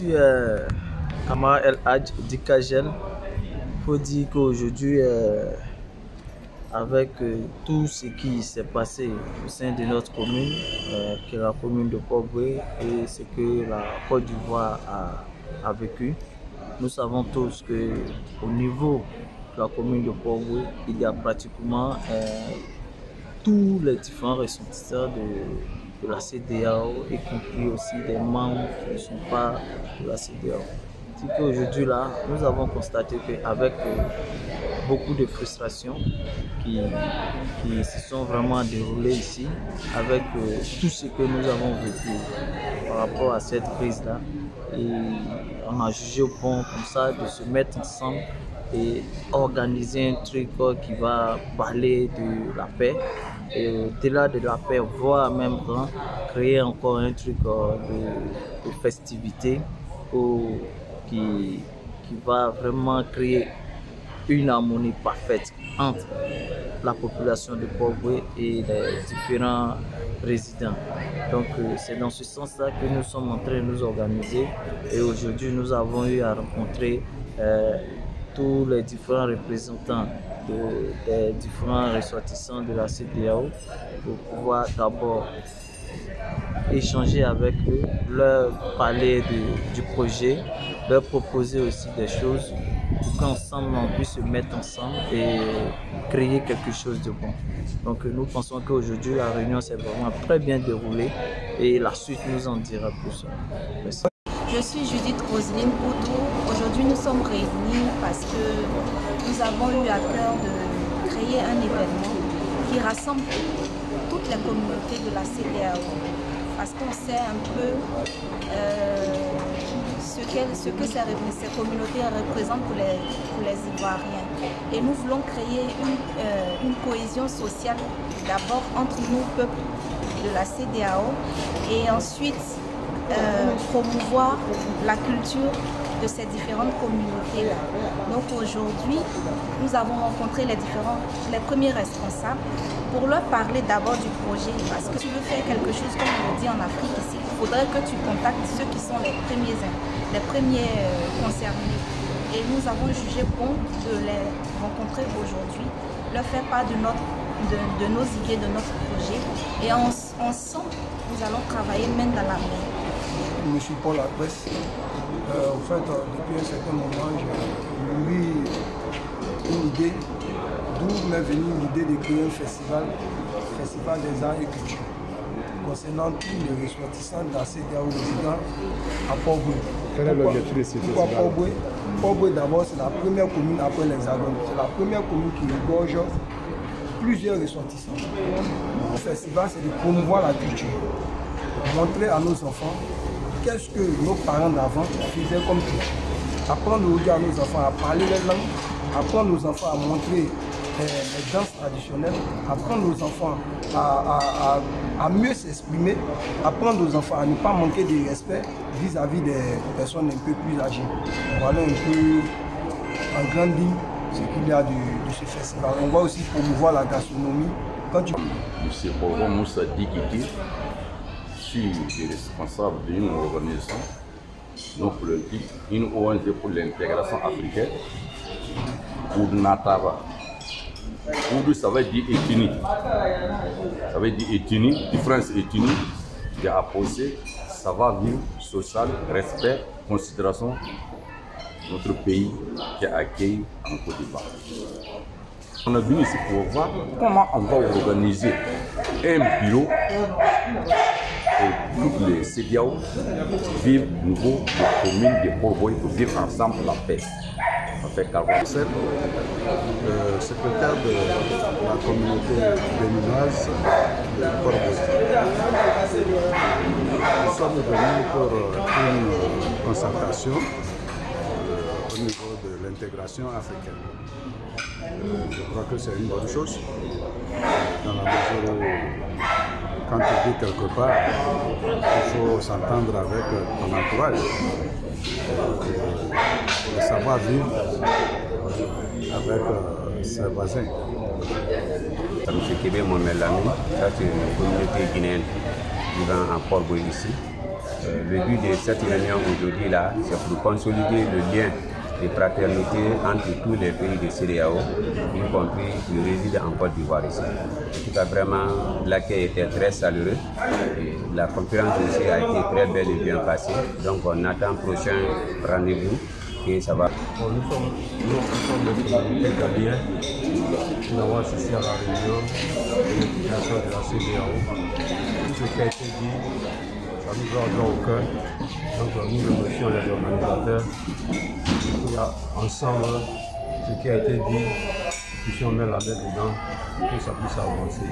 suis Kamara El Hadj Dikagel. Il faut dire qu'aujourd'hui, avec tout ce qui s'est passé au sein de notre commune, qui est la commune de Port-Bouët, et ce que la Côte d'Ivoire a vécu, nous savons tous qu'au niveau de la commune de Port-Bouët, il y a pratiquement tous les différents ressortissants de la CEDEAO, y compris aussi des membres qui ne sont pas de la CEDEAO. C'est qu'aujourd'hui là, nous avons constaté qu'avec beaucoup de frustrations qui se sont vraiment déroulées ici, avec tout ce que nous avons vécu par rapport à cette crise-là, et on a jugé bon comme ça de se mettre ensemble et organiser un truc qui va parler de la paix, et au-delà de la paix, voire même créer encore un truc de festivité qui va vraiment créer une harmonie parfaite entre la population de Port-Bouët et les différents résidents. Donc c'est dans ce sens-là que nous sommes en train de nous organiser, et aujourd'hui nous avons eu à rencontrer tous les différents représentants des différents ressortissants de la CEDEAO pour pouvoir d'abord échanger avec eux, leur parler du projet, leur proposer aussi des choses pour qu'ensemble on puisse se mettre ensemble et créer quelque chose de bon. Donc nous pensons qu'aujourd'hui la réunion s'est vraiment très bien déroulée, et la suite nous en dira plus. Merci. Je suis Judith Roselyne Poutou. Aujourd'hui nous sommes réunis parce que nous avons eu à cœur de créer un événement qui rassemble toutes les communautés de la CEDEAO, parce qu'on sait un peu ce que ces communautés représentent pour les Ivoiriens. Et nous voulons créer une cohésion sociale, d'abord entre nous, peuple de la CEDEAO, et ensuite promouvoir la culture de ces différentes communautés-là. Donc aujourd'hui, nous avons rencontré les premiers responsables pour leur parler d'abord du projet, parce que si tu veux faire quelque chose comme on le dit en Afrique ici, il faudrait que tu contactes ceux qui sont les premiers concernés. Et nous avons jugé bon de les rencontrer aujourd'hui, leur faire part de nos idées, de notre projet, et ensemble, nous allons travailler main dans la main. Je suis Paul Lapresse. En fait, depuis un certain moment, j'ai eu une idée, d'où m'est venue l'idée de créer un festival des arts et culture, concernant tous les ressortissants de la CEDEAO résidents à Port-Bouët. Quel est l'objectif de ce festival? Port-Bouët, d'abord, c'est la première commune après l'Hexagone. C'est la première commune qui regorge plusieurs ressortissants. Le festival, c'est de promouvoir la culture, montrer à nos enfants qu'est-ce que nos parents d'avant faisaient comme culture. Apprendre aujourd'hui à nos enfants à parler les langues, apprendre nos enfants à montrer les danses traditionnelles, apprendre nos enfants à mieux s'exprimer, apprendre nos enfants à ne pas manquer de respect vis-à-vis des personnes un peu plus âgées. Voilà un peu en grande ligne ce qu'il y a de ce festival. On va aussi promouvoir la gastronomie. Monsieur Borgo Moussa Dikiti, je suis responsable d'une organisation non politique, une ONG pour l'intégration africaine, pour Natava. Pour ça veut dire ethnie. Ça veut dire ethnie, différence ethnie, de apposer, ça va vivre, social, respect, considération de notre pays qui accueille en Côte d'Ivoire. On est venu ici pour voir comment on va organiser un bureau pour toutes les CEDEAO vivre nouveau de communes de Port-Bouët pour vivre ensemble la paix. C'est le secrétaire de la communauté béninoise de Port-Bouët. Nous sommes venus pour une concertation au niveau de l'intégration africaine. Je crois que c'est une bonne chose, dans la mesure où quand tu vis quelque part, il faut s'entendre avec ton entourage. Le savoir vivre avec ses voisins. M. Kébé Mohamed Lamine, ça c'est une communauté guinéenne vivant à Port-Bouët ici. Le but de cette réunion aujourd'hui là, c'est pour consolider le lien de fraternité entre tous les pays de CEDEAO, y compris qui résident en Côte d'Ivoire ici. En tout cas, vraiment, l'accueil était très chaleureux et la conférence aussi a été très belle et bien passée. Donc on attend prochain rendez-vous et ça va. Bon, nous sommes des communautés ghanéennes pour avoir assisté à la réunion de l'intégration de la CEDEAO. Tout ce qui a été dit, ça nous a droit au cœur. Donc nous remercions les organisateurs. Ensemble, ce qui a été dit, nous puissions mettre la main dedans pour que ça puisse avancer.